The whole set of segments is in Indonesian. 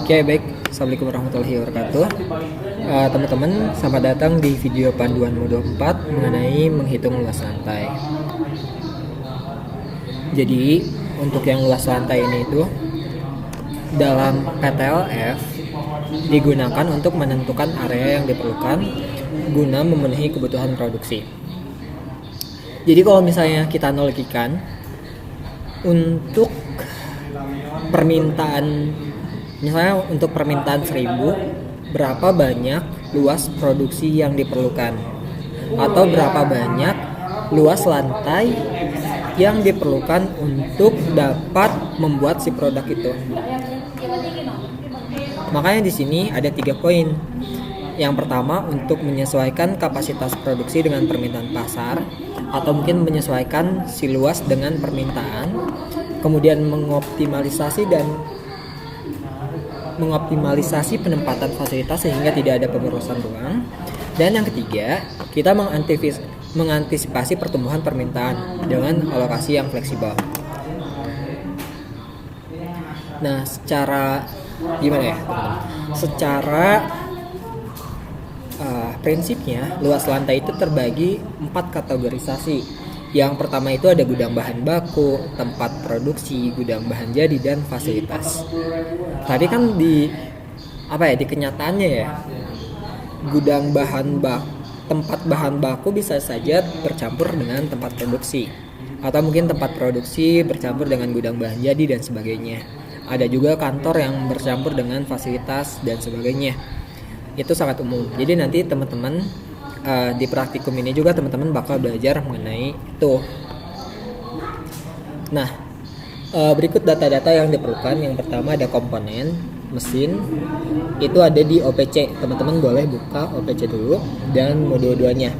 Oke, baik. Assalamualaikum warahmatullahi wabarakatuh. Teman-teman, selamat datang di video panduan modul 4 mengenai menghitung luas lantai. Jadi, untuk yang luas lantai ini itu dalam PTLF digunakan untuk menentukan area yang diperlukan guna memenuhi kebutuhan produksi. Jadi kalau misalnya kita analogikan untuk permintaan, misalnya untuk permintaan 1000, berapa banyak luas produksi yang diperlukan, atau berapa banyak luas lantai yang diperlukan untuk dapat membuat si produk itu. Makanya di sini ada 3 poin. Yang pertama, untuk menyesuaikan kapasitas produksi dengan permintaan pasar, atau mungkin menyesuaikan si luas dengan permintaan, kemudian mengoptimalisasi penempatan fasilitas sehingga tidak ada pengurusan ruang. Dan yang ketiga, kita mengantisipasi pertumbuhan permintaan dengan alokasi yang fleksibel. Nah, secara gimana ya, teman-teman? Secara prinsipnya luas lantai itu terbagi 4 kategorisasi. Yang pertama itu ada gudang bahan baku, tempat produksi, gudang bahan jadi, dan fasilitas. Tadi kan di kenyataannya ya, gudang tempat bahan baku bisa saja bercampur dengan tempat produksi, atau mungkin tempat produksi bercampur dengan gudang bahan jadi dan sebagainya. Ada juga kantor yang bercampur dengan fasilitas dan sebagainya. Itu sangat umum. Jadi nanti teman-teman di praktikum ini juga teman-teman bakal belajar mengenai itu. Nah, berikut data-data yang diperlukan. Yang pertama ada komponen mesin, itu ada di OPC. Teman-teman boleh buka OPC dulu dan modul 2-nya.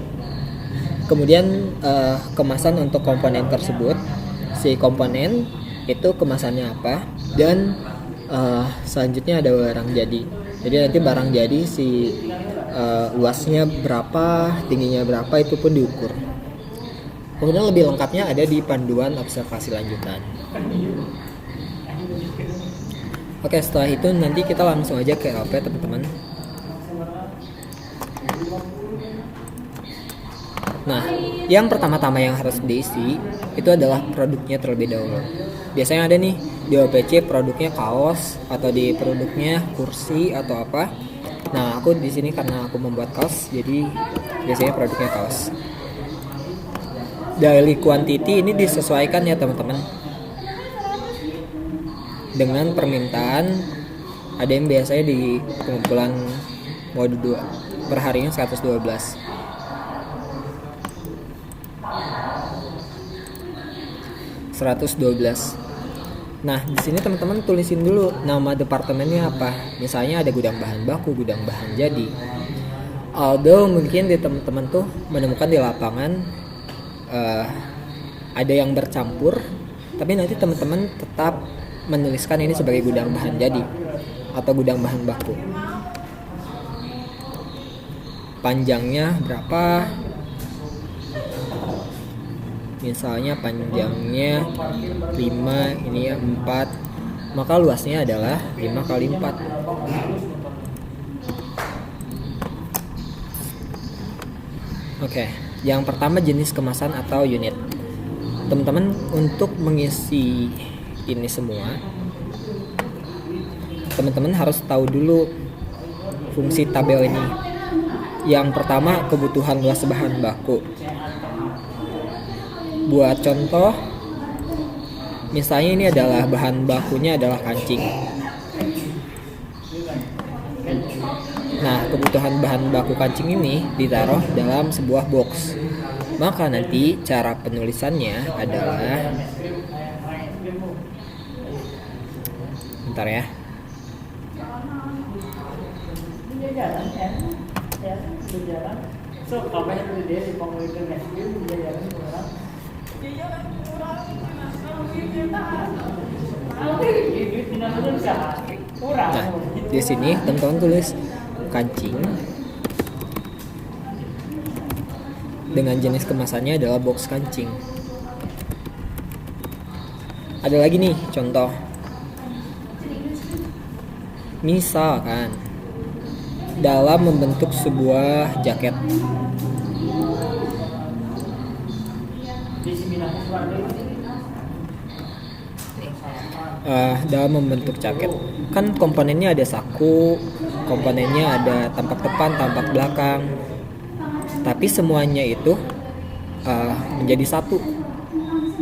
Kemudian kemasan untuk komponen tersebut, si komponen itu kemasannya apa, dan selanjutnya ada barang jadi. Jadi nanti barang jadi si luasnya berapa, tingginya berapa, itu pun diukur. Kemudian lebih lengkapnya ada di panduan observasi lanjutan. Oke, setelah itu nanti kita langsung aja ke LP, teman-teman. Nah, yang pertama-tama yang harus diisi itu adalah produknya terlebih dahulu. Biasanya ada nih di OPC produknya kaos, atau di produknya kursi atau apa. Nah, aku di sini karena aku membuat kaos, jadi biasanya produknya kaos. Daily quantity ini disesuaikan ya teman-teman dengan permintaan. Ada yang biasanya di pengumpulan modul 2 perharinya 112. Nah, di sini teman-teman tulisin dulu nama departemennya apa. Misalnya ada gudang bahan baku, gudang bahan jadi. Although mungkin di teman-teman tuh menemukan di lapangan ada yang bercampur, tapi nanti teman-teman tetap menuliskan ini sebagai gudang bahan jadi atau gudang bahan baku. Panjangnya berapa? Misalnya panjangnya 5, ini ya 4, maka luasnya adalah 5 kali 4. Oke, yang pertama jenis kemasan atau unit. Teman-teman, untuk mengisi ini semua, teman-teman harus tahu dulu fungsi tabel ini. Yang pertama, kebutuhan luas bahan baku. Buat contoh, misalnya ini adalah bahan bakunya adalah kancing. Nah, kebutuhan bahan baku kancing ini ditaruh dalam sebuah box. Maka nanti cara penulisannya adalah, bentar ya. Nah, di sini teman-teman tulis kancing dengan jenis kemasannya adalah box kancing. Ada lagi nih contoh. Misalkan dalam membentuk sebuah jaket. Dalam membentuk jaket kan komponennya ada saku, komponennya ada tampak depan, tampak belakang, tapi semuanya itu menjadi satu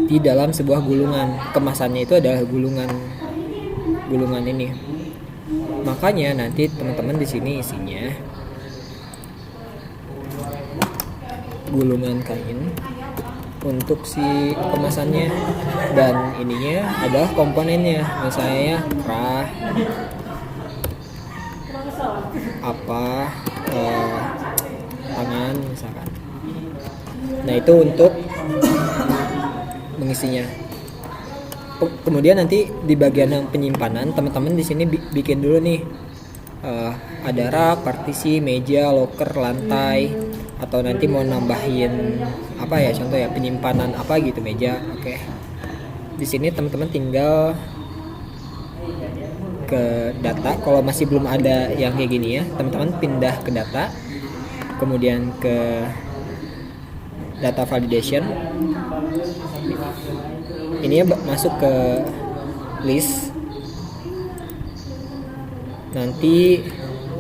di dalam sebuah gulungan. Kemasannya itu adalah gulungan ini. Makanya nanti teman-teman di sini isinya gulungan kain untuk si kemasannya, dan ininya adalah komponennya, misalnya kerah tangan misalkan. Nah itu untuk mengisinya. Kemudian nanti di bagian yang penyimpanan, teman-teman di sini bikin dulu nih ada rak, partisi, meja, loker, lantai, atau nanti mau nambahin apa ya, contoh ya penyimpanan apa gitu, meja. Oke. Di sini teman-teman tinggal ke data. Kalau masih belum ada yang kayak gini ya, teman-teman pindah ke data, kemudian ke data validation. Ini ya masuk ke list. Nanti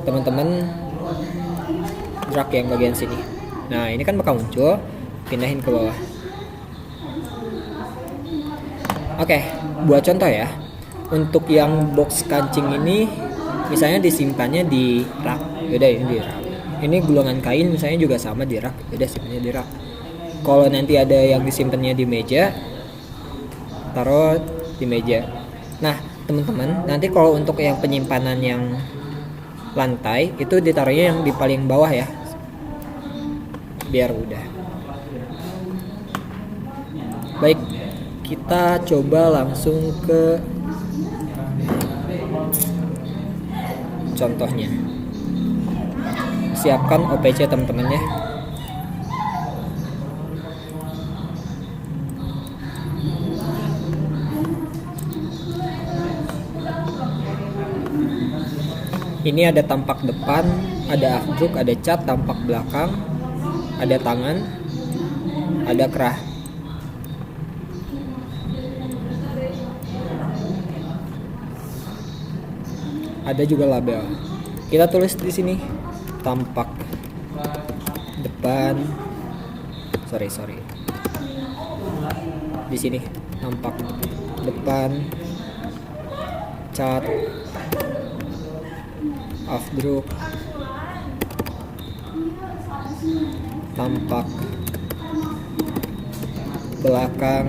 teman-teman drag yang bagian sini. Nah ini kan bakal muncul, pindahin ke bawah. Oke, buat contoh ya, untuk yang box kancing ini misalnya disimpannya di rak, yaudah ini di rak. Ini gulungan kain misalnya juga sama di rak, yaudah simpannya di rak. Kalau nanti ada yang disimpannya di meja, taruh di meja. Nah teman-teman, nanti kalau untuk yang penyimpanan yang lantai itu ditaruhnya yang di paling bawah ya, biar udah. Baik, kita coba langsung ke contohnya. Siapkan OPC teman-teman ya. Ini ada tampak depan, ada afdruk, ada cat, tampak belakang, ada tangan, ada kerah. Ada juga label. Kita tulis di sini tampak depan. Sorry. Di sini tampak depan, cat, afdruk, tampak belakang,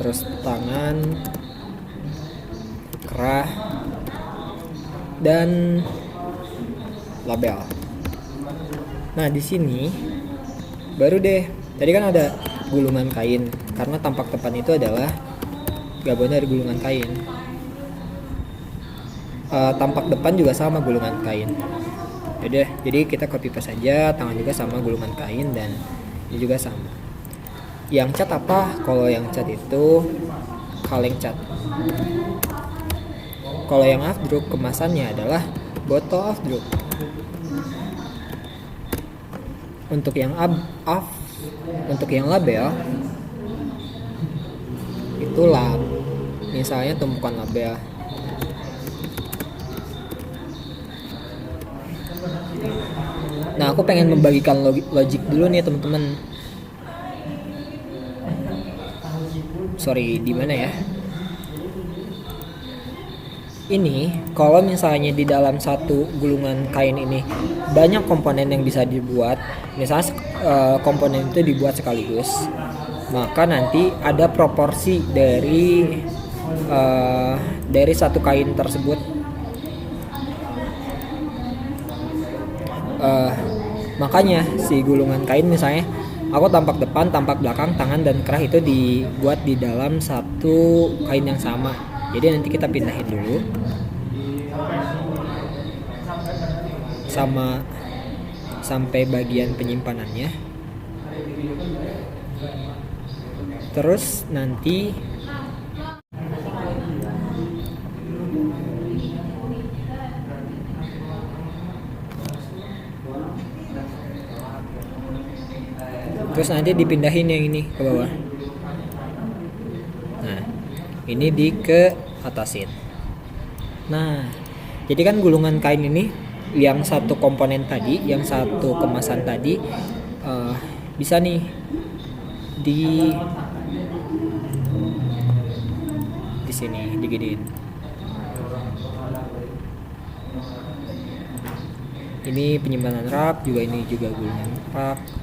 terus tangan, kerah, dan label. Nah di sini baru deh, tadi kan ada gulungan kain, karena tampak depan itu adalah gabungan dari gulungan kain. Tampak depan juga sama gulungan kain. Jadi kita copy paste saja, tangan juga sama gulungan kain, dan ini juga sama. Yang cat apa? Kalau yang cat itu kaleng cat. Kalau yang afdruk kemasannya adalah botol afdruk. Untuk yang untuk yang label itu misalnya tumpukan label. Nah aku pengen membagikan logik dulu nih teman-teman. Sorry, di mana ya? Ini kalau misalnya di dalam satu gulungan kain ini banyak komponen yang bisa dibuat, misalnya komponen itu dibuat sekaligus, maka nanti ada proporsi dari satu kain tersebut. Makanya si gulungan kain misalnya aku tampak depan, tampak belakang, tangan, dan kerah itu dibuat di dalam satu kain yang sama. Jadi nanti kita pindahin dulu sampai bagian penyimpanannya. Terus nanti Terus nanti dipindahin yang ini ke bawah. Nah, ini di ke atasin. Nah, jadi kan gulungan kain ini yang satu komponen tadi, yang satu kemasan tadi bisa nih di sini diginiin. Ini penyimpanan rak, juga ini juga gulungan rak.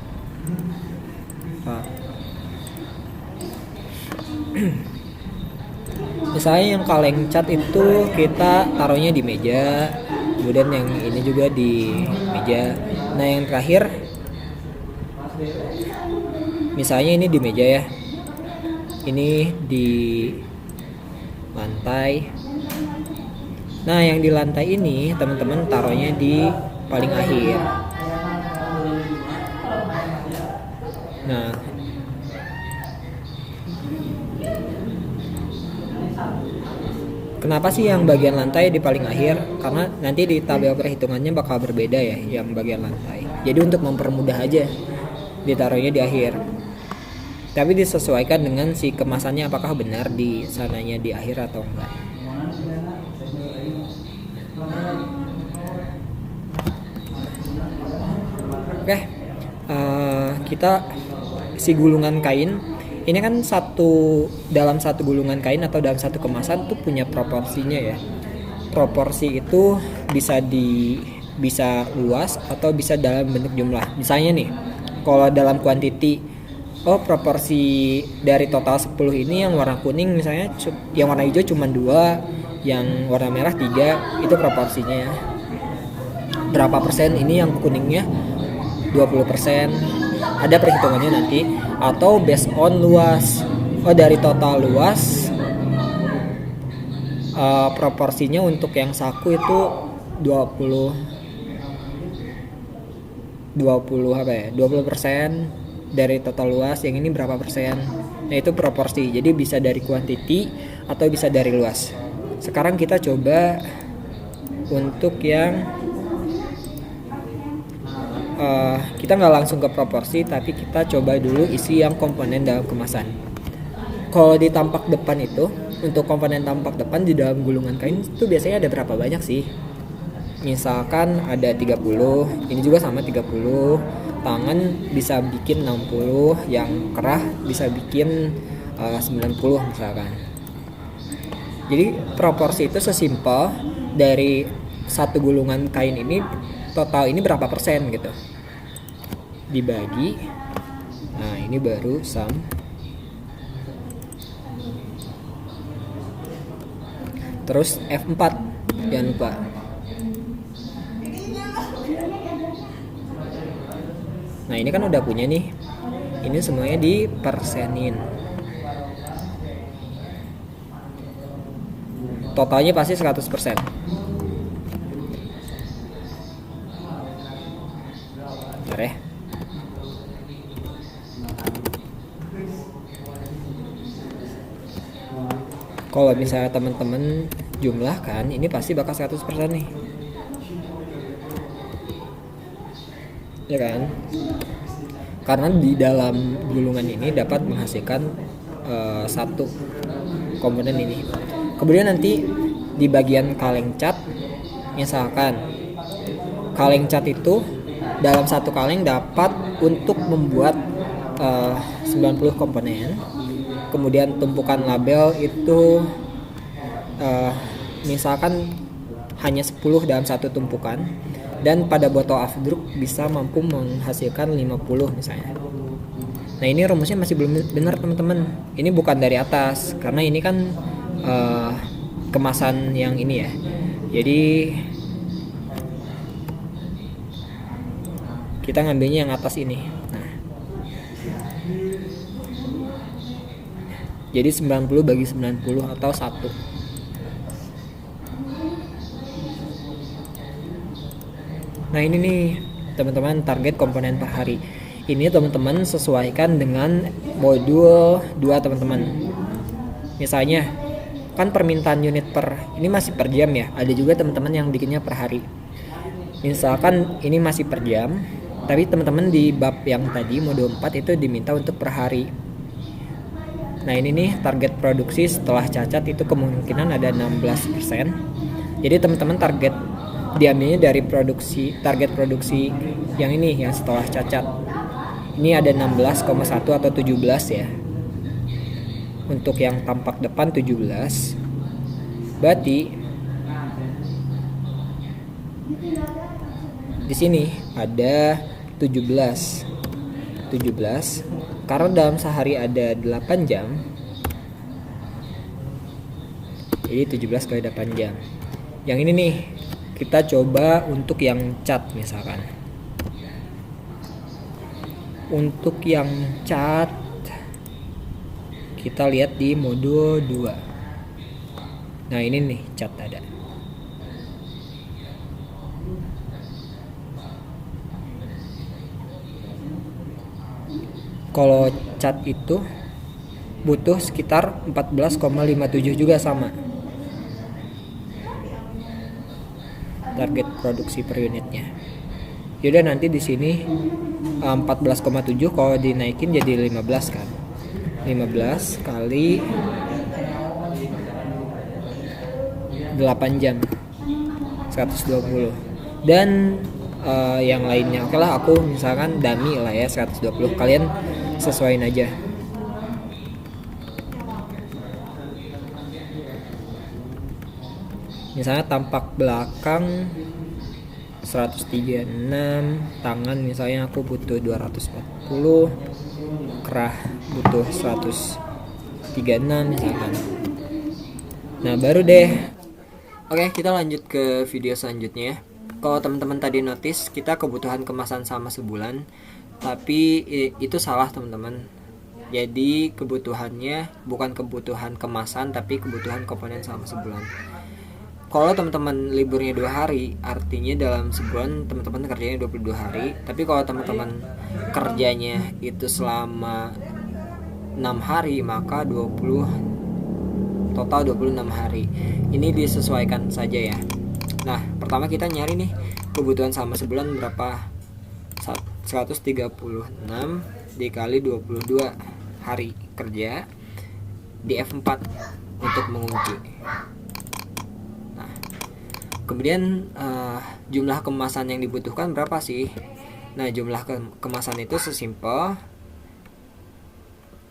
Misalnya yang kaleng cat itu kita taruhnya di meja, kemudian yang ini juga di meja. Nah yang terakhir, misalnya ini di meja ya, ini di lantai. Nah yang di lantai ini teman-teman taruhnya di paling akhir. Nah kenapa sih yang bagian lantai di paling akhir? Karena nanti di tabel perhitungannya bakal berbeda ya yang bagian lantai. Jadi untuk mempermudah aja ditaruhnya di akhir. Tapi disesuaikan dengan si kemasannya apakah benar di sananya di akhir atau enggak. Oke, kita si gulungan kain ini kan dalam satu gulungan kain atau dalam satu kemasan tuh punya proporsinya ya. Proporsi itu bisa luas atau bisa dalam bentuk jumlah. Misalnya nih, kalau dalam kuantiti, proporsi dari total 10 ini yang warna kuning misalnya, yang warna hijau cuma 2, yang warna merah 3, itu proporsinya ya. Berapa persen ini yang kuningnya 20%, ada perhitungannya nanti. Atau based on luas, dari total luas proporsinya untuk yang saku itu 20% dari total luas, yang ini berapa persen. Nah itu proporsi, jadi bisa dari kuantiti atau bisa dari luas. Sekarang kita coba untuk yang kita nggak langsung ke proporsi, tapi kita coba dulu isi yang komponen dalam kemasan. Kalau di tampak depan itu, untuk komponen tampak depan di dalam gulungan kain itu biasanya ada berapa banyak sih? Misalkan ada 30, ini juga sama 30, tangan bisa bikin 60, yang kerah bisa bikin 90 misalkan. Jadi proporsi itu sesimpel dari satu gulungan kain ini total ini berapa persen gitu, dibagi. Nah ini baru sum. Terus F4 jangan lupa. Nah ini kan udah punya nih, ini semuanya dipersenin. Totalnya pasti 100%. Bentar ya. Kalau misalnya teman-teman jumlahkan, ini pasti bakal 100% nih. Ya kan? Karena di dalam gulungan ini dapat menghasilkan satu komponen ini. Kemudian nanti di bagian kaleng cat, misalkan kaleng cat itu dalam satu kaleng dapat untuk membuat 90 komponen. Kemudian tumpukan label itu misalkan hanya 10 dalam satu tumpukan, dan pada botol afdruk bisa mampu menghasilkan 50 misalnya. Nah ini rumusnya masih belum benar teman-teman. Ini bukan dari atas, karena ini kan kemasan yang ini ya. Jadi kita ngambilnya yang atas ini. Nah, jadi 90 bagi 90 atau 1. Nah ini nih teman-teman, target komponen per hari. Ini teman-teman sesuaikan dengan modul 2 teman-teman. Misalnya kan permintaan unit ini masih per jam ya. Ada juga teman-teman yang bikinnya per hari. Misalkan ini masih per jam, Tapi teman-teman di bab yang tadi mode 4 itu diminta untuk per hari. Nah ini nih target produksi setelah cacat itu kemungkinan ada 16%. Jadi teman-teman target diambilnya dari target produksi yang ini yang setelah cacat. Ini ada 16,1 atau 17 ya. Untuk yang tampak depan 17. Berarti di sini ada 17 karena dalam sehari ada 8 jam, jadi 17 kali 8 jam. Yang ini nih kita coba untuk yang cat misalkan. Untuk yang cat kita lihat di mode 2. Nah ini nih cat ada. Kalau cat itu butuh sekitar 14,57 juga sama target produksi per unitnya. Yaudah nanti di sini 14,7 kalau dinaikin jadi 15 kan. 15 kali 8 jam 120. Dan yang lainnya oke lah, aku misalkan dummy lah ya 120. Kalian sesuaiin aja. Misalnya tampak belakang 136, tangan misalnya aku butuh 240, kerah butuh 136 misalkan. Nah baru deh. Oke, kita lanjut ke video selanjutnya. Kalau teman-teman tadi notice kita kebutuhan kemasan sama sebulan, tapi itu salah teman-teman. Jadi kebutuhannya bukan kebutuhan kemasan tapi kebutuhan komponen selama sebulan. Kalau teman-teman liburnya 2 hari, artinya dalam sebulan teman-teman kerjanya 22 hari. Tapi kalau teman-teman kerjanya itu selama 6 hari, maka total 26 hari. Ini disesuaikan saja ya. Nah, pertama kita nyari nih kebutuhan sama sebulan berapa? 136 dikali 22 hari kerja di F4 untuk mengunci. Nah, kemudian jumlah kemasan yang dibutuhkan berapa sih? Nah, jumlah kemasan itu sesimpel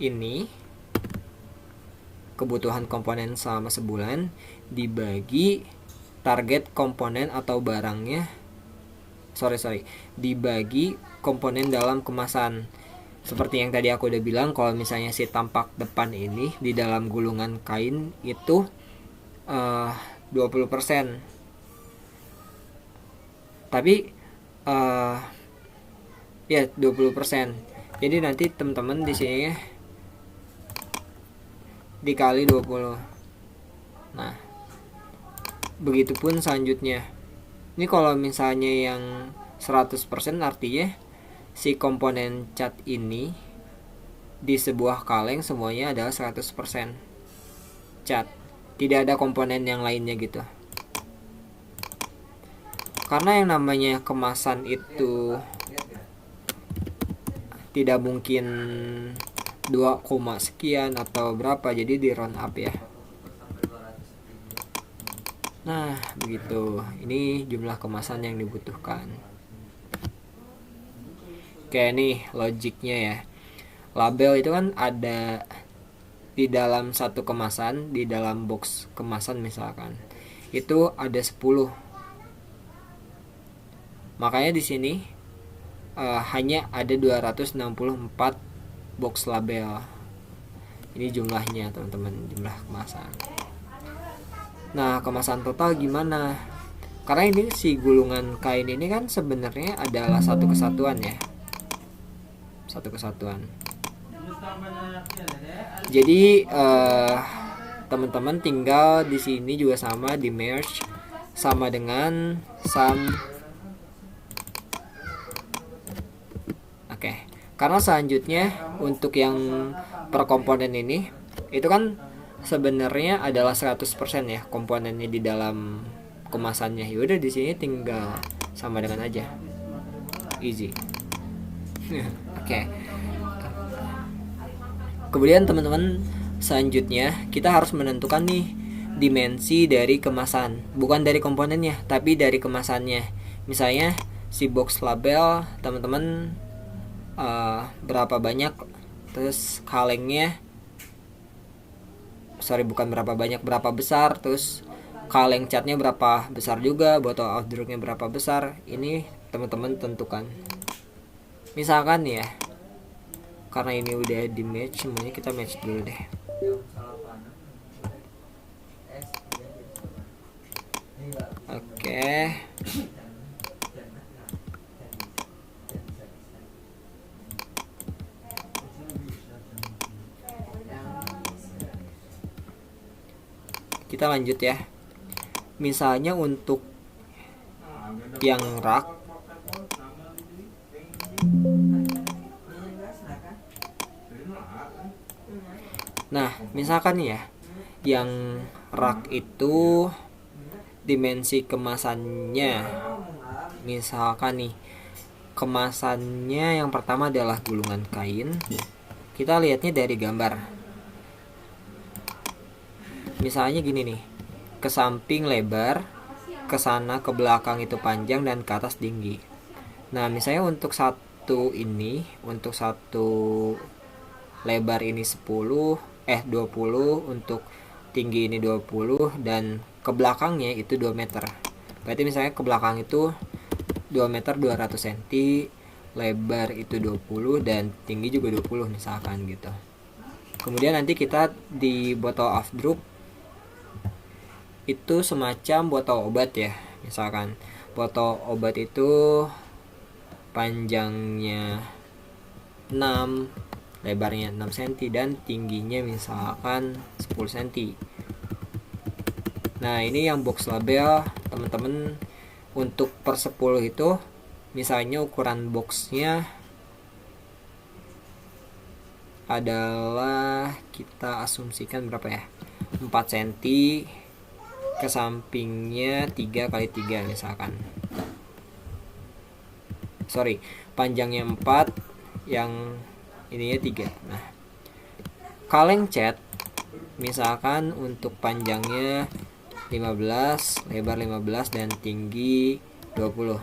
ini, kebutuhan komponen selama sebulan dibagi target komponen atau barangnya, dibagi komponen dalam kemasan. Seperti yang tadi aku udah bilang, kalau misalnya si tampak depan ini di dalam gulungan kain itu 20%. Tapi ya 20%. Jadi nanti teman-teman di sini dikali 20. Nah, begitupun selanjutnya. Ini kalau misalnya yang 100% artinya si komponen cat ini di sebuah kaleng semuanya adalah 100% cat. Tidak ada komponen yang lainnya gitu. Karena yang namanya kemasan itu tidak mungkin 2, sekian atau berapa, jadi di round up ya. Nah begitu, ini jumlah kemasan yang dibutuhkan. Kayak nih logiknya ya, label itu kan ada di dalam satu kemasan, di dalam box kemasan misalkan itu ada 10. Makanya di sini hanya ada 264 box label. Ini jumlahnya teman-teman, jumlah kemasan. Nah, kemasan total gimana? Karena ini si gulungan kain ini kan sebenarnya adalah satu kesatuan ya. Satu kesatuan. Jadi teman-teman tinggal di sini juga sama, di merge sama dengan sum. Oke. Karena selanjutnya untuk yang per komponen ini itu kan sebenarnya adalah 100% ya komponennya di dalam kemasannya. Yaudah di sini tinggal sama dengan aja, easy. Oke. Kemudian teman-teman, selanjutnya kita harus menentukan nih dimensi dari kemasan, bukan dari komponennya tapi dari kemasannya. Misalnya si box label teman-teman berapa banyak, terus kalengnya bukan berapa banyak, berapa besar, terus kaleng catnya berapa besar juga, bottle of drugnya berapa besar. Ini teman-teman tentukan. Misalkan ya, karena ini udah di match semuanya, kita match dulu deh. Oke. Kita lanjut ya. Misalnya untuk yang rak, nah misalkan ya, yang rak itu dimensi kemasannya, misalkan nih kemasannya yang pertama adalah gulungan kain. Kita lihatnya dari gambar. Misalnya gini nih, ke samping lebar, ke sana ke belakang itu panjang, dan ke atas tinggi. Nah misalnya untuk satu lebar ini 20, untuk tinggi ini 20, dan ke belakangnya itu 2 meter. Berarti misalnya ke belakang itu 2 meter 200 cm, lebar itu 20, dan tinggi juga 20 misalkan gitu. Kemudian nanti kita di bottle of drug itu semacam botol obat ya. Misalkan botol obat itu panjangnya 6, lebarnya 6 cm, dan tingginya misalkan 10 cm. Nah ini yang box label teman-teman. Untuk per 10 itu misalnya ukuran boxnya adalah, kita asumsikan berapa ya, 4 cm, ke sampingnya 3 kali 3 misalkan. Panjangnya 4, yang ininya 3. Nah, kaleng cat misalkan untuk panjangnya 15, lebar 15, dan tinggi 20.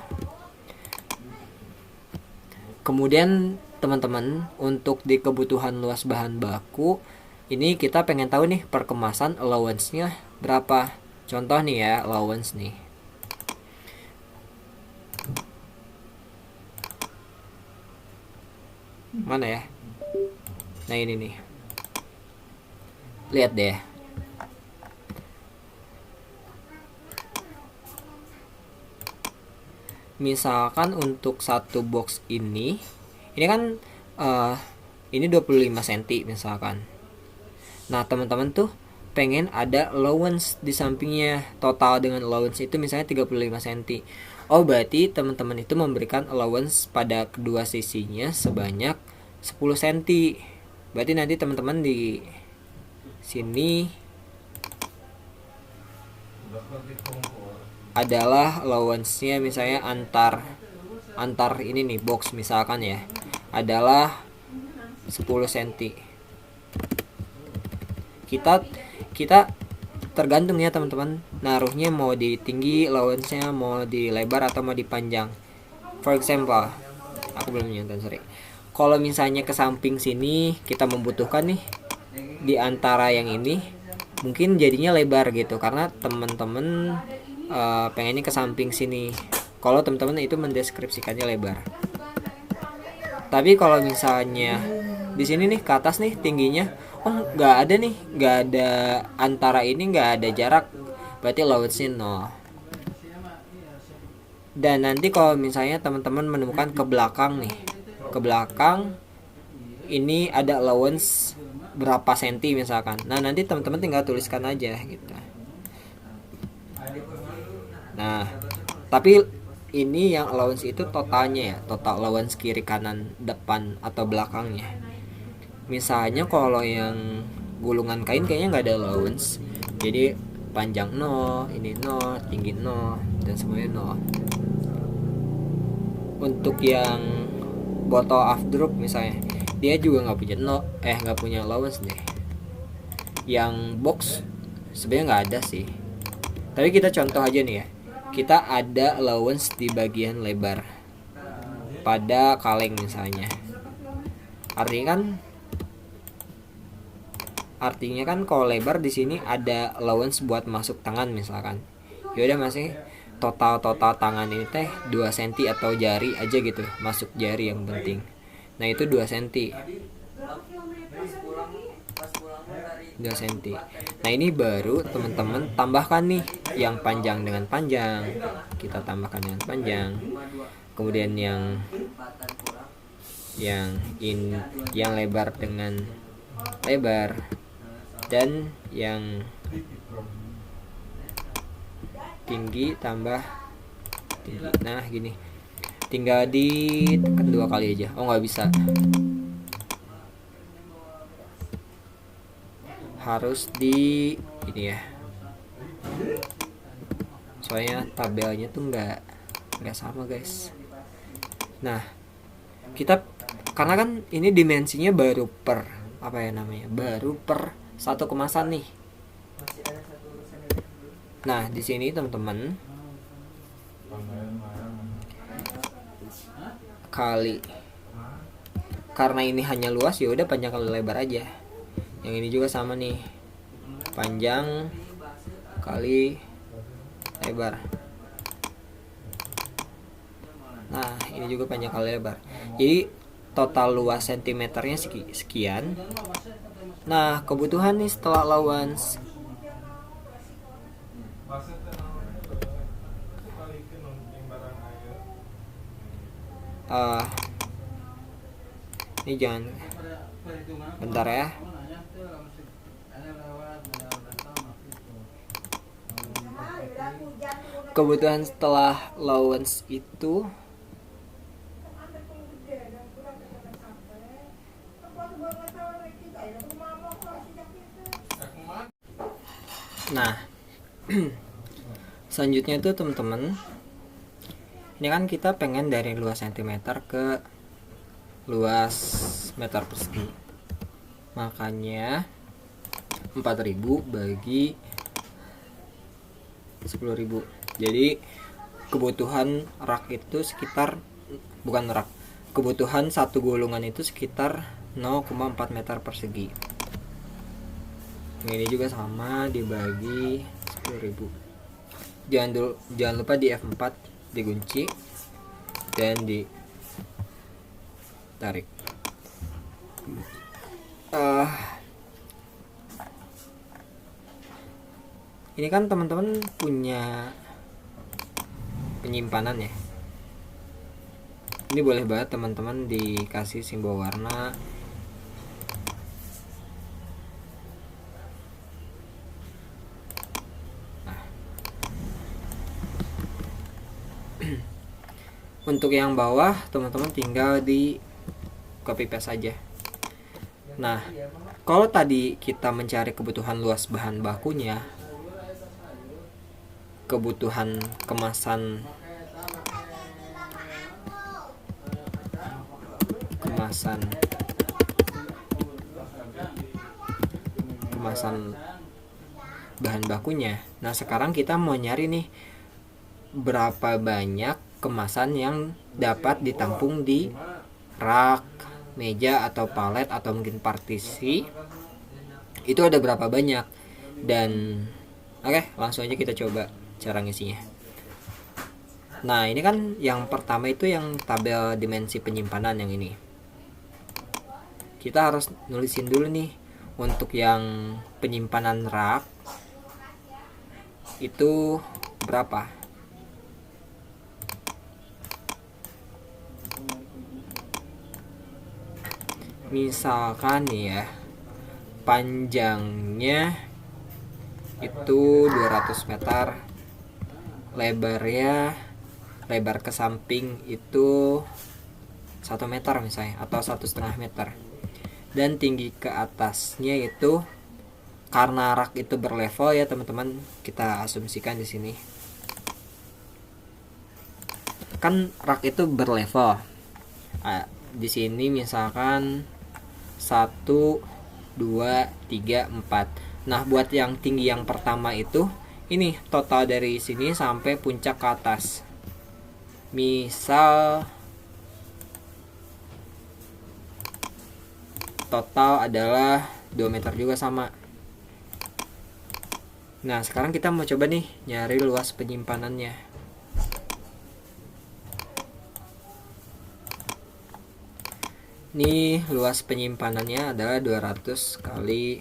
Kemudian teman-teman, untuk di kebutuhan luas bahan baku ini kita pengen tahu nih perkemasan allowance-nya berapa. Contoh nih ya, allowance nih. Mana ya? Nah ini nih. Lihat deh. Misalkan untuk satu box ini kan ini 25 cm misalkan. Nah teman-teman tuh pengen ada allowance di sampingnya. Total dengan allowance itu misalnya 35 cm. Oh berarti teman-teman itu memberikan allowance pada kedua sisinya sebanyak 10 cm. Berarti nanti teman-teman di sini adalah allowance-nya misalnya antar ini nih box misalkan ya, adalah 10 cm. Kita tergantung ya teman-teman, naruhnya mau di tinggi allowance-nya, mau di lebar atau mau di panjang. For example, aku belum nonton, sorry. Kalau misalnya ke samping sini kita membutuhkan nih di antara yang ini, mungkin jadinya lebar gitu karena teman-teman pengennya ke samping sini. Kalau teman-teman itu mendeskripsikannya lebar. Tapi kalau misalnya di sini nih ke atas nih tingginya, nggak ada antara ini, nggak ada jarak, berarti allowance-nya 0. Dan nanti kalau misalnya teman-teman menemukan ke belakang nih, ke belakang ini ada allowance berapa senti misalkan. Nah nanti teman-teman tinggal tuliskan aja gitu. Nah tapi ini yang allowance itu totalnya ya, total allowance kiri kanan depan atau belakangnya. Misalnya kalau yang gulungan kain kayaknya nggak ada allowance, jadi panjang 0, ini 0, tinggi 0, dan semuanya 0. Untuk yang bottle of drop misalnya, dia juga nggak punya allowance deh. Yang box sebenarnya nggak ada sih, tapi kita contoh aja nih ya, kita ada allowance di bagian lebar pada kaleng misalnya. Artinya kan kalau lebar di sini ada allowance buat masuk tangan misalkan. Ya udah masih total tangan ini teh 2 cm atau jari aja gitu, masuk jari yang penting. Nah, itu 2 cm. 2 cm. Nah, ini baru teman-teman tambahkan nih yang panjang dengan panjang. Kita tambahkan dengan panjang. Kemudian yang lebar dengan lebar, dan yang tinggi tambah tinggi. Nah, gini, tinggal ditekan 2 kali aja. Oh, nggak bisa, harus di ini ya, soalnya tabelnya tuh nggak sama guys. Nah, kita karena kan ini dimensinya baru per baru per satu kemasan nih. Nah, di sini teman-teman kali, karena ini hanya luas ya udah panjang kali lebar aja. Yang ini juga sama nih, panjang kali lebar. Nah, ini juga panjang kali lebar. Jadi total luas sentimeternya sekian. Nah, kebutuhan nih setelah allowance. Ini jangan, bentar ya. Kebutuhan setelah allowance itu nah selanjutnya itu teman-teman, ini kan kita pengen dari luas cm ke luas meter persegi, makanya 4.000 bagi 10.000. Jadi kebutuhan rak itu sekitar, kebutuhan satu gulungan itu sekitar 0,4 meter persegi. Ini juga sama dibagi 10.000. Jangan lupa di F4 dikunci dan ditarik. Ini kan teman-teman punya penyimpanan ya. Ini boleh banget teman-teman dikasih simbol warna. Untuk yang bawah teman-teman tinggal di copy paste aja. Nah, kalau tadi kita mencari kebutuhan luas bahan bakunya, kebutuhan kemasan bahan bakunya. Nah, sekarang kita mau nyari nih berapa banyak kemasan yang dapat ditampung di rak, meja atau palet atau mungkin partisi. Itu ada berapa banyak. Dan oke, langsung aja kita coba cara ngisinya. Nah, ini kan yang pertama itu yang tabel dimensi penyimpanan yang ini. Kita harus nulisin dulu nih untuk yang penyimpanan rak itu berapa. Misalkan nih ya, panjangnya itu 200 meter, lebar ke samping itu 1 meter misalnya, atau 1,5 meter, dan tinggi ke atasnya itu, karena rak itu berlevel ya teman-teman, kita asumsikan di sini kan rak itu berlevel. di sini misalkan 1 2 3 4. Nah, buat yang tinggi yang pertama itu ini total dari sini sampai puncak ke atas. Misal total adalah 2 meter juga sama. Nah, sekarang kita mau coba nih nyari luas penyimpanannya. Ini luas penyimpanannya adalah 200 kali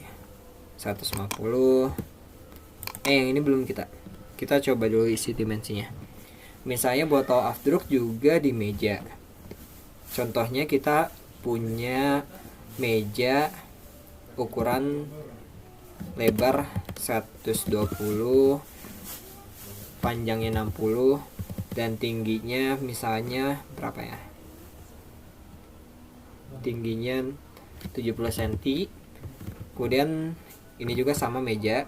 150. Yang ini belum kita coba dulu isi dimensinya. Misalnya botol afdruk juga di meja. Contohnya kita punya meja ukuran lebar 120, panjangnya 60, dan tingginya misalnya berapa ya? Tingginya 70 cm. Kemudian ini juga sama meja.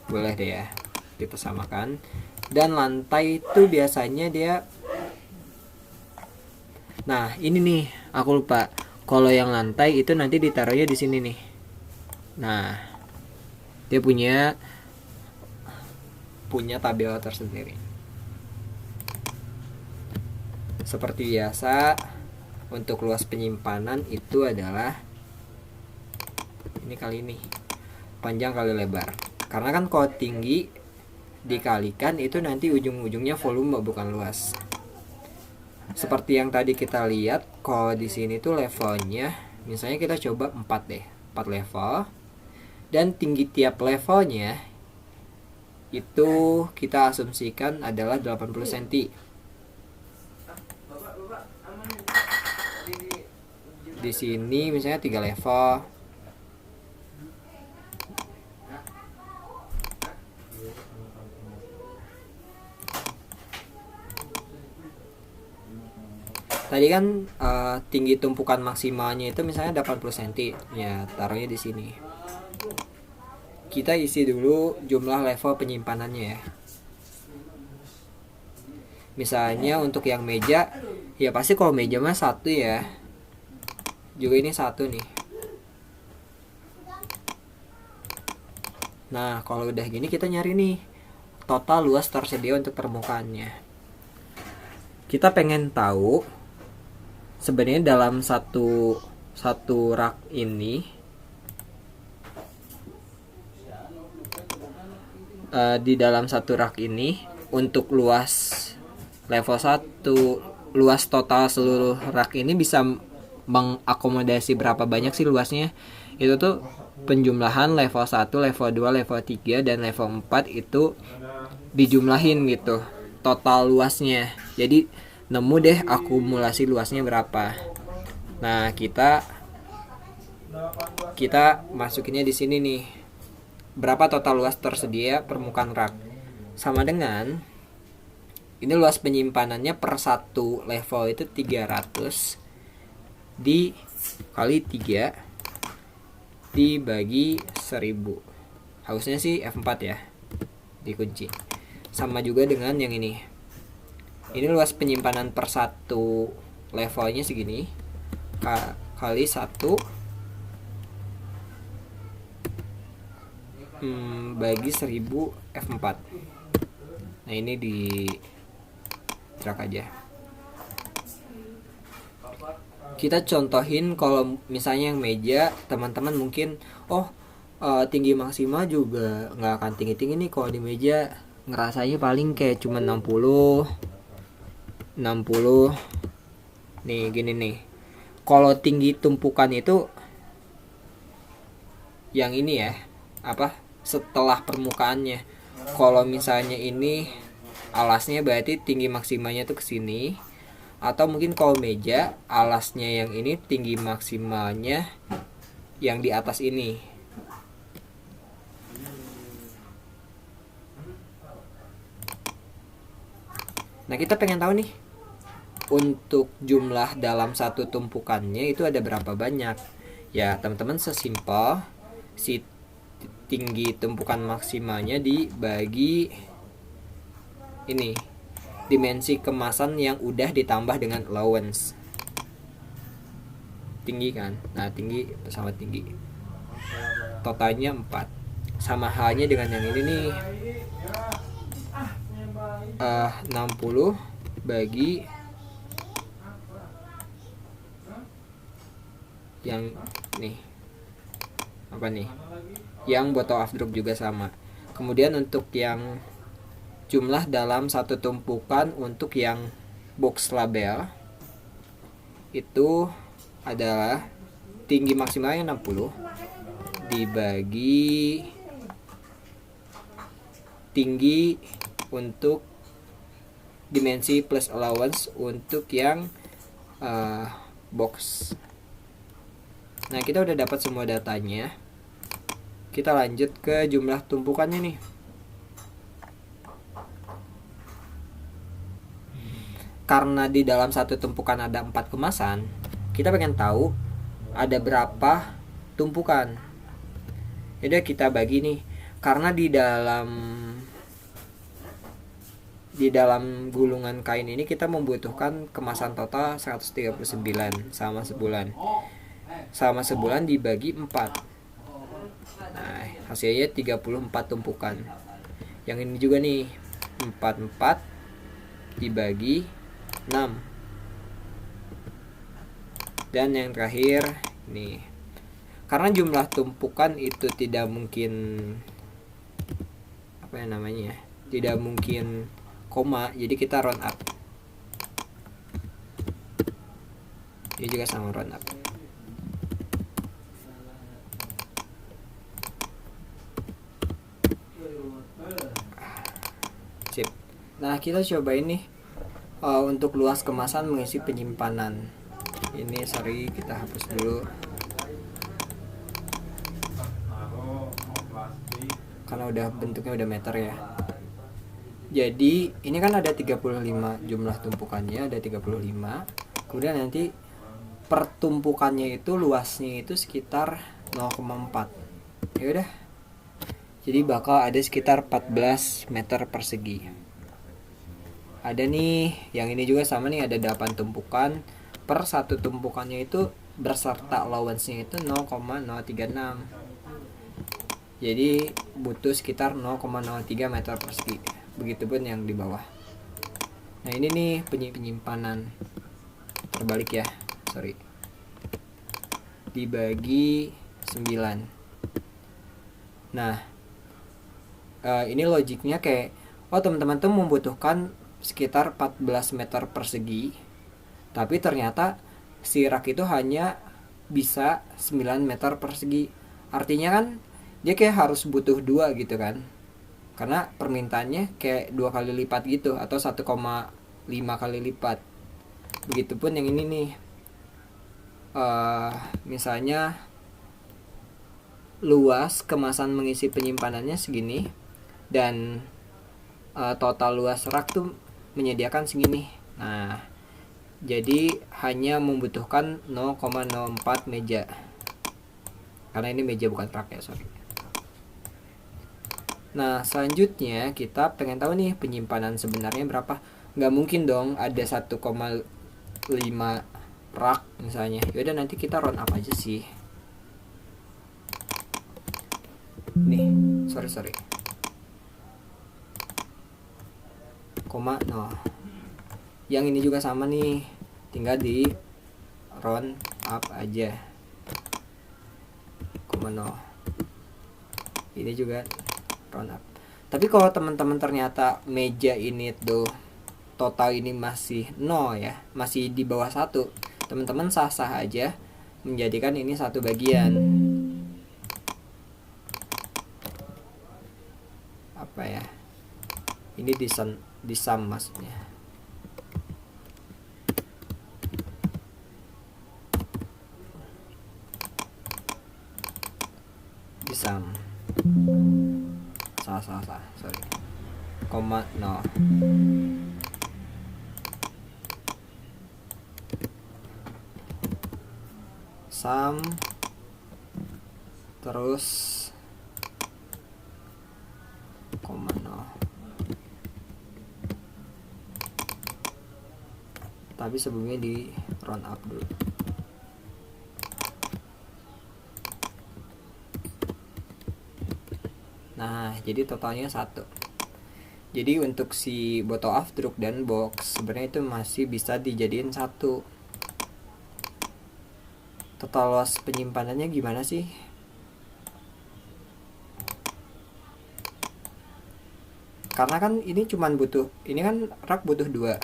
Boleh deh ya, kita samakan. Dan lantai itu biasanya dia, nah ini nih aku lupa, kalau yang lantai itu nanti ditaruhnya di sini nih. Nah, dia punya tabel tersendiri. Seperti biasa, untuk luas penyimpanan itu adalah ini kali ini, panjang kali lebar. Karena kan kalau tinggi dikalikan itu nanti ujung-ujungnya volume bukan luas. Seperti yang tadi kita lihat, kalau di sini tuh levelnya, misalnya kita coba 4 deh, 4 level. Dan tinggi tiap levelnya itu kita asumsikan adalah 80 cm. Di sini misalnya 3 level. Tadi kan tinggi tumpukan maksimalnya itu misalnya 80 cm. Ya, taruhnya di sini. Kita isi dulu jumlah level penyimpanannya ya. Misalnya untuk yang meja, ya pasti kalau meja mah 1 ya. Juga ini 1 nih. Nah, kalau udah gini kita nyari nih total luas tersedia untuk permukaannya. Kita pengen tahu sebenarnya dalam satu rak ini di dalam satu rak ini untuk luas level 1, luas total seluruh rak ini bisa mengakomodasi berapa banyak sih luasnya. Itu tuh penjumlahan level 1, level 2, level 3 dan level 4 itu dijumlahin gitu total luasnya. Jadi nemu deh akumulasi luasnya berapa. Nah, kita masukinnya di sini nih. Berapa total luas tersedia permukaan rak? Sama dengan ini luas penyimpanannya per 1 level itu 300 dikali 3 dibagi 1000. Harusnya sih F4 ya, dikunci. Sama juga dengan yang ini. Ini luas penyimpanan per 1 levelnya segini kali 1 bagi 1000 F4. Nah, ini di drag aja. Kita contohin kalau misalnya yang meja, teman-teman mungkin tinggi maksimal juga nggak akan tinggi-tinggi nih. Kalau di meja ngerasanya paling kayak cuma 60 nih, gini nih. Kalau tinggi tumpukan itu yang ini ya, setelah permukaannya. Kalau misalnya ini alasnya berarti tinggi maksimalnya tuh ke sini. Atau mungkin kalau meja alasnya yang ini tinggi maksimalnya yang di atas ini. Nah, kita pengen tahu nih untuk jumlah dalam satu tumpukannya itu ada berapa banyak. Ya, teman-teman sesimpel si tinggi tumpukan maksimalnya dibagi ini dimensi kemasan yang udah ditambah dengan allowance. tinggi kan. Nah, tinggi pesawat tinggi. Totalnya 4. Sama halnya dengan yang ini nih. 60 bagi yang nih. Apa nih? Yang botol afdrop juga sama. Kemudian untuk yang jumlah dalam satu tumpukan untuk yang box label itu adalah tinggi maksimalnya 60 dibagi tinggi untuk dimensi plus allowance untuk yang box. Nah, kita udah dapat semua datanya. Kita lanjut ke jumlah tumpukannya nih. Karena di dalam satu tumpukan ada 4 kemasan, kita pengen tahu ada berapa tumpukan. Jadi kita bagi nih, karena di dalam gulungan kain ini kita membutuhkan kemasan total 139 sama sebulan. Sama sebulan dibagi 4. Nah, hasilnya 34 tumpukan. Yang ini juga nih, 44 dibagi 6. Dan yang terakhir nih, karena jumlah tumpukan itu tidak mungkin tidak mungkin koma, jadi kita round up. Ini juga sama round up. Sip. Nah, kita coba ini untuk luas kemasan mengisi penyimpanan. Ini sorry, kita hapus dulu karena udah bentuknya udah meter ya. Jadi ini kan ada 35 jumlah tumpukannya, ada 35. Kemudian nanti pertumpukannya itu luasnya itu sekitar 0,4. Ya udah. Jadi bakal ada sekitar 14 meter persegi. Ada nih, yang ini juga sama nih, ada 8 tumpukan. Per satu tumpukannya itu berserta allowance-nya itu 0,036. Jadi butuh sekitar 0,03 meter persegi. Begitupun yang di bawah. Nah, ini nih penyimpanan. Terbalik ya, sorry. Dibagi 9. Nah, ini logiknya kayak, teman-teman tuh membutuhkan sekitar 14 meter persegi, tapi ternyata si rak itu hanya bisa 9 meter persegi. Artinya kan dia kayak harus butuh 2 gitu kan, karena permintaannya kayak 2 kali lipat gitu, atau 1,5 kali lipat. Begitupun yang ini nih, misalnya luas kemasan mengisi penyimpanannya segini, dan total luas rak tuh menyediakan segini. Nah, jadi hanya membutuhkan 0,04 meja. Karena ini meja bukan rak ya, sorry. Nah, selanjutnya kita pengen tahu nih penyimpanan sebenarnya berapa. Nggak mungkin dong ada 1,5 rak misalnya. Yaudah, nanti kita round up aja sih. Nih, sorry. 0,0. Yang ini juga sama nih, tinggal di round up aja. 0,0. Ini juga round up. Tapi kalau teman-teman ternyata meja ini tuh total ini masih 0 ya, masih di bawah 1, teman-teman sah-sah aja menjadikan ini satu bagian. Apa ya? Ini di sum maksudnya. Di sum. Salah, sorry. 0,0. Sum terus 0,0. Tapi sebelumnya di round up dulu. Nah, jadi totalnya 1. Jadi untuk si bottle of drug dan box sebenarnya itu masih bisa dijadiin 1. Total luas penyimpanannya gimana sih? Karena kan ini cuman butuh, ini kan rak butuh 2.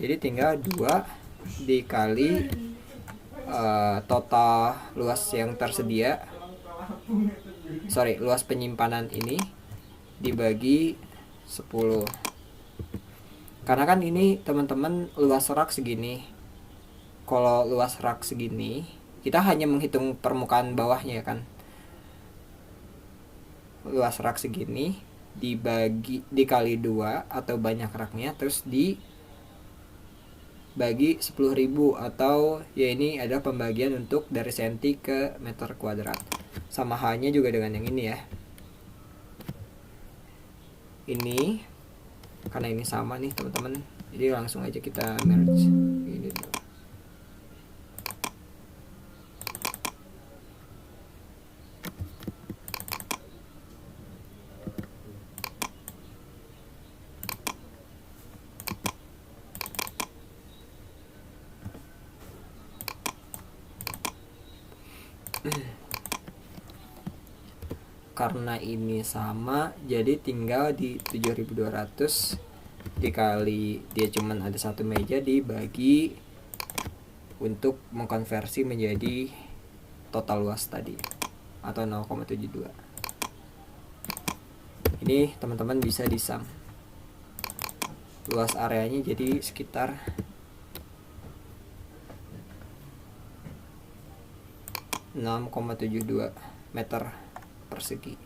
Jadi tinggal 2 dikali total luas yang tersedia. Luas penyimpanan ini dibagi 10. Karena kan ini teman-teman luas rak segini. Kalau luas rak segini, kita hanya menghitung permukaan bawahnya kan. Luas rak segini dikali 2 atau banyak raknya, terus dibagi 10.000, atau ya ini adalah pembagian untuk dari senti ke meter kuadrat. Sama halnya juga dengan yang ini ya. Ini karena ini sama nih teman-teman, jadi langsung aja kita merge ini dulu. Karena ini sama, jadi tinggal di 7.200 dikali dia cuman ada 1 meja dibagi untuk mengkonversi menjadi total luas tadi atau 0,72. Ini teman-teman bisa disam. Luas areanya jadi sekitar 0,72 meter persegi.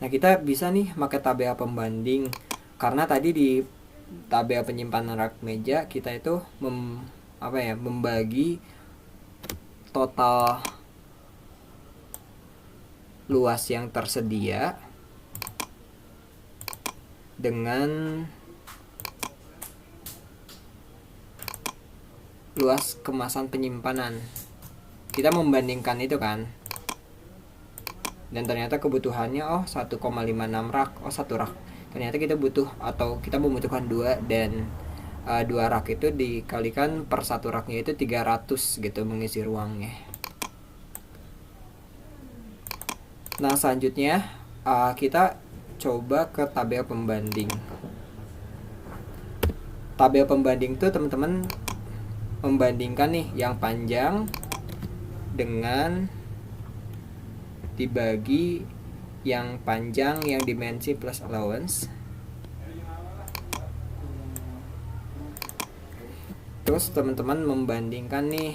Nah, kita bisa nih pakai tabel pembanding, karena tadi di tabel penyimpanan rak meja kita itu membagi total luas yang tersedia dengan luas kemasan penyimpanan. Kita membandingkan itu kan, dan ternyata kebutuhannya 1,56 rak, 1 rak. Ternyata kita butuh atau kita membutuhkan 2, dan 2 rak itu dikalikan per 1 raknya itu 300 gitu mengisi ruangnya. Nah, selanjutnya kita coba ke tabel pembanding. Tabel pembanding tuh teman-teman membandingkan nih yang panjang dengan dibagi yang panjang yang dimensi plus allowance. Terus teman-teman membandingkan nih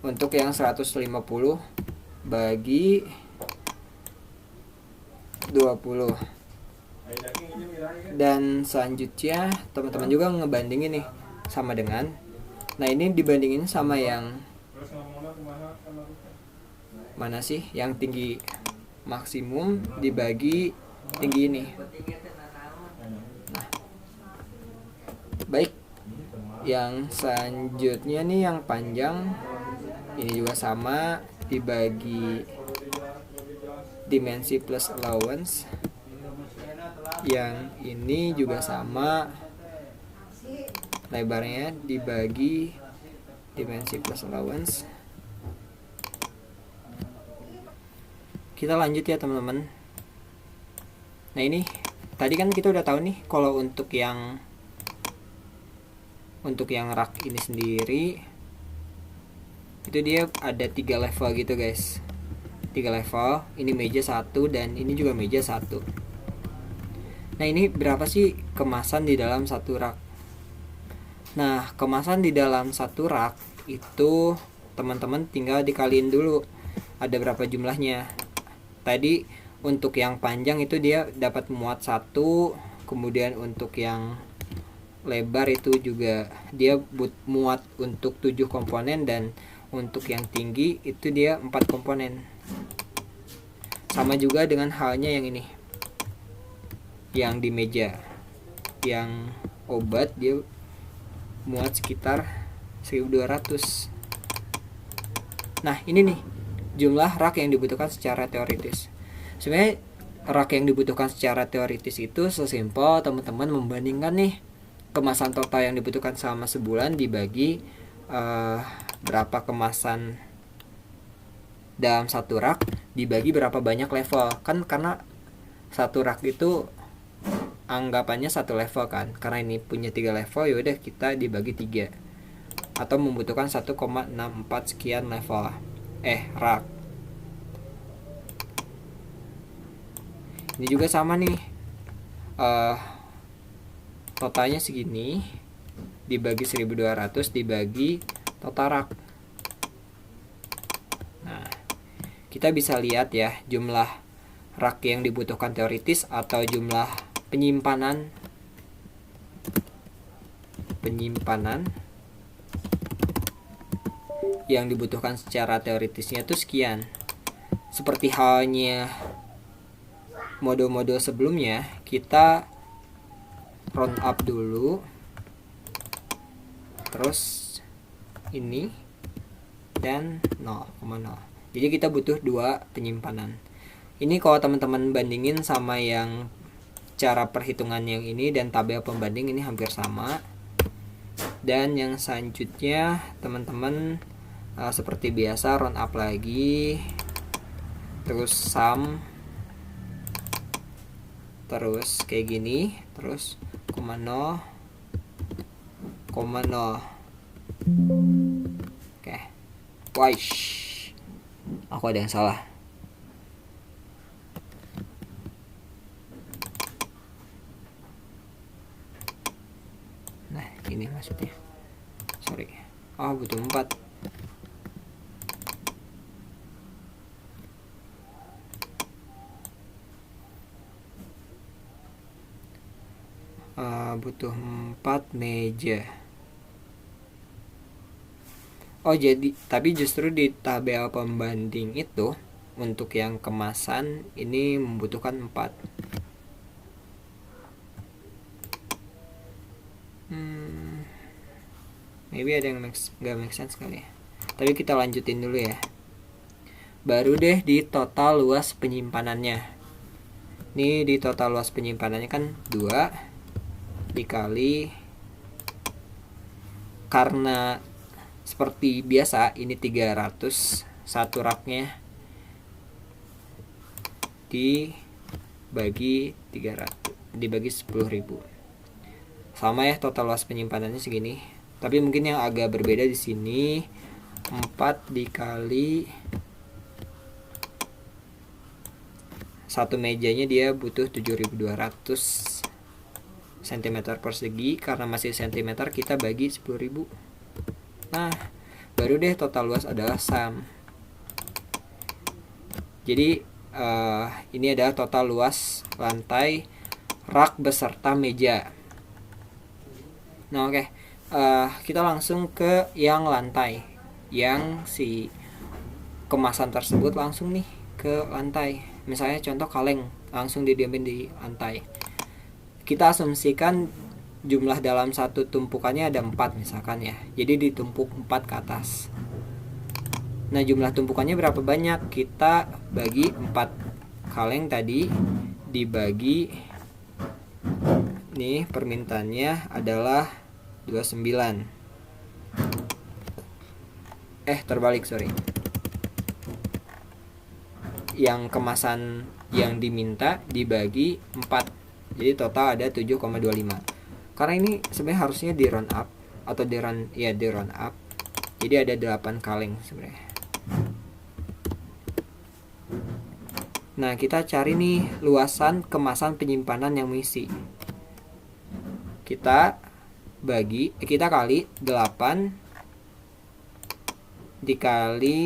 untuk yang 150 bagi 20. Dan selanjutnya teman-teman juga ngebandingin nih sama dengan, nah ini dibandingin sama yang mana sih, yang tinggi maksimum dibagi tinggi ini. Nah, baik, yang selanjutnya nih yang panjang ini juga sama dibagi dimensi plus allowance. Yang ini juga sama, lebarnya dibagi dimensi plus allowance. Kita lanjut ya teman-teman. Nah, ini tadi kan kita udah tahu nih kalau untuk yang rak ini sendiri itu dia ada 3 level gitu guys. 3 level, ini meja 1 dan ini juga meja 1. Nah, ini berapa sih kemasan di dalam 1 rak? Nah, kemasan di dalam 1 rak itu teman-teman tinggal dikaliin dulu ada berapa jumlahnya. Tadi untuk yang panjang itu dia dapat muat 1, kemudian untuk yang lebar itu juga dia muat untuk 7 komponen, dan untuk yang tinggi itu dia 4 komponen. Sama juga dengan halnya yang ini, yang di meja, yang obat dia muat sekitar 1200. Nah, ini nih jumlah rak yang dibutuhkan secara teoritis. Sebenarnya rak yang dibutuhkan secara teoritis itu sesimpel teman-teman membandingkan nih kemasan total yang dibutuhkan selama sebulan dibagi berapa kemasan dalam satu rak dibagi berapa banyak level. Kan karena satu rak itu anggapannya satu level kan, karena ini punya 3 level, yaudah kita dibagi 3 atau membutuhkan 1,64 sekian level rak. Ini juga sama nih, totalnya segini dibagi 1200 dibagi total rak. Nah, kita bisa lihat ya jumlah rak yang dibutuhkan teoritis atau jumlah penyimpanan yang dibutuhkan secara teoritisnya itu sekian. Seperti halnya mode-mode sebelumnya, kita round up dulu, terus ini dan 0,0. Jadi kita butuh 2 penyimpanan. Ini kalau teman-teman bandingin sama yang cara perhitungan yang ini dan tabel pembanding ini hampir sama. Dan yang selanjutnya teman-teman seperti biasa round up lagi, terus sum, terus kayak gini, terus 0,0. Oke. Waish, aku ada yang salah. Nah, ini maksudnya. Sorry. Butuh 4. Butuh 4 meja. Jadi tapi justru di tabel pembanding itu untuk yang kemasan ini membutuhkan 4. Maybe ada yang gak make sense kali ya. Tapi kita lanjutin dulu ya. Baru deh di total luas penyimpanannya. Ini di total luas penyimpanannya kan 2 dikali, karena seperti biasa ini 300 satu raknya, dibagi 300 dibagi 10.000. Sama ya total luas penyimpanannya segini. Tapi mungkin yang agak berbeda di sini 4 dikali satu mejanya dia butuh 7.200 cm persegi, karena masih cm kita bagi 10.000. Nah, baru deh total luas adalah sum. Jadi ini adalah total luas lantai rak beserta meja. Nah, oke. Kita langsung ke yang lantai, yang si kemasan tersebut langsung nih ke lantai. Misalnya contoh kaleng langsung didiamin di lantai. Kita asumsikan jumlah dalam satu tumpukannya ada 4 misalkan ya. Jadi ditumpuk 4 ke atas. Nah, jumlah tumpukannya berapa banyak? Kita bagi 4 kaleng tadi dibagi, nih permintaannya adalah 29. Terbalik, sorry. Yang kemasan yang diminta dibagi 4. Jadi total ada 7,25. Karena ini sebenarnya harusnya di round up atau di round up. Jadi ada 8 kaleng sebenarnya. Nah, kita cari nih luasan kemasan penyimpanan yang mengisi. Kita kali 8 dikali,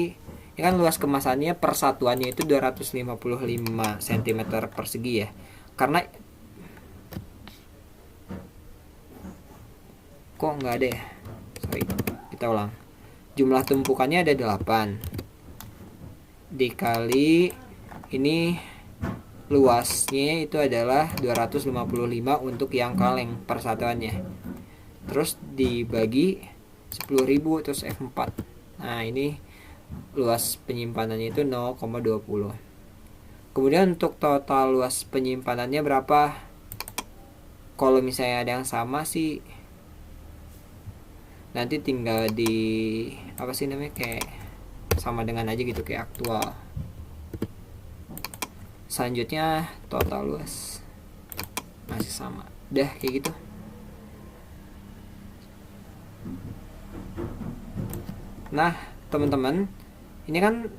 ini kan luas kemasannya persatuannya itu 255 cm persegi ya. Karena kok nggak ada ya, sorry, kita ulang. Jumlah tumpukannya ada 8 dikali ini luasnya itu adalah 255 untuk yang kaleng persatuannya, terus dibagi 10.000 terus F4. Nah, ini luas penyimpanannya itu 0,20. Kemudian untuk total luas penyimpanannya berapa? Kalau misalnya ada yang sama sih nanti tinggal di apa sih namanya, kayak sama dengan aja gitu, kayak aktual. Selanjutnya total luas masih sama, udah kayak gitu. Nah teman-teman, ini kan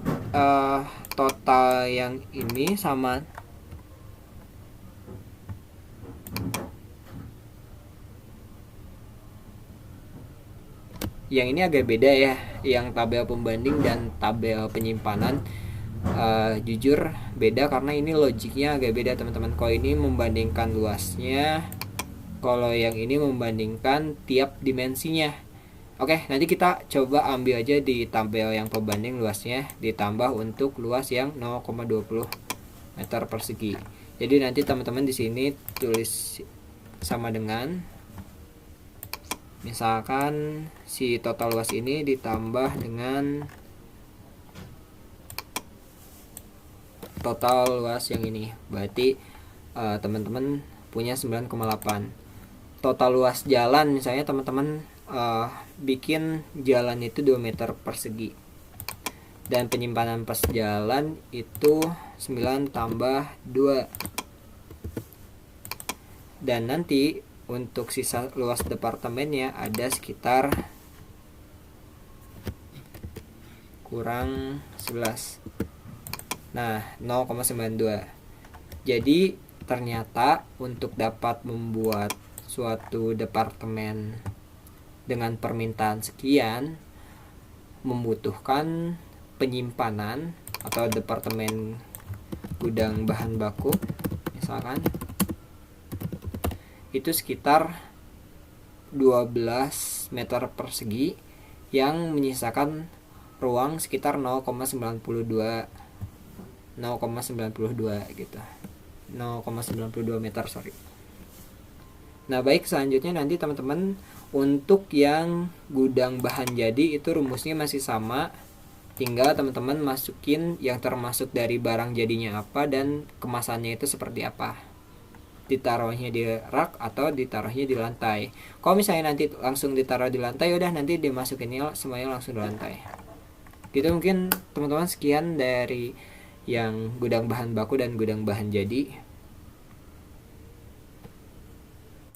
total yang ini sama yang ini agak beda ya, yang tabel pembanding dan tabel penyimpanan. Jujur beda karena ini logiknya agak beda teman-teman. Kalau ini membandingkan luasnya, kalau yang ini membandingkan tiap dimensinya. Oke, nanti kita coba ambil aja di tabel yang pembanding luasnya ditambah untuk luas yang 0,20 meter persegi. Jadi nanti teman-teman di sini tulis sama dengan, misalkan si total luas ini ditambah dengan total luas yang ini, berarti teman-teman punya 9,8. Total luas jalan, misalnya teman-teman bikin jalan itu 2 meter persegi dan penyimpanan pas jalan itu 9 tambah 2, dan nanti untuk sisa luas departemennya ada sekitar kurang 11. Nah 0,92. Jadi ternyata untuk dapat membuat suatu departemen dengan permintaan sekian membutuhkan penyimpanan atau departemen gudang bahan baku misalkan itu sekitar 12 meter persegi yang menyisakan ruang sekitar 0,92 gitu, 0,92 meter, sorry. Nah baik, selanjutnya nanti teman-teman untuk yang gudang bahan jadi itu rumusnya masih sama, tinggal teman-teman masukin yang termasuk dari barang jadinya apa dan kemasannya itu seperti apa, ditaruhnya di rak atau ditaruhnya di lantai. Kalau misalnya nanti langsung ditaruh di lantai, udah nanti dimasukinnya semuanya langsung di lantai gitu. Mungkin teman-teman sekian dari yang gudang bahan baku dan gudang bahan jadi.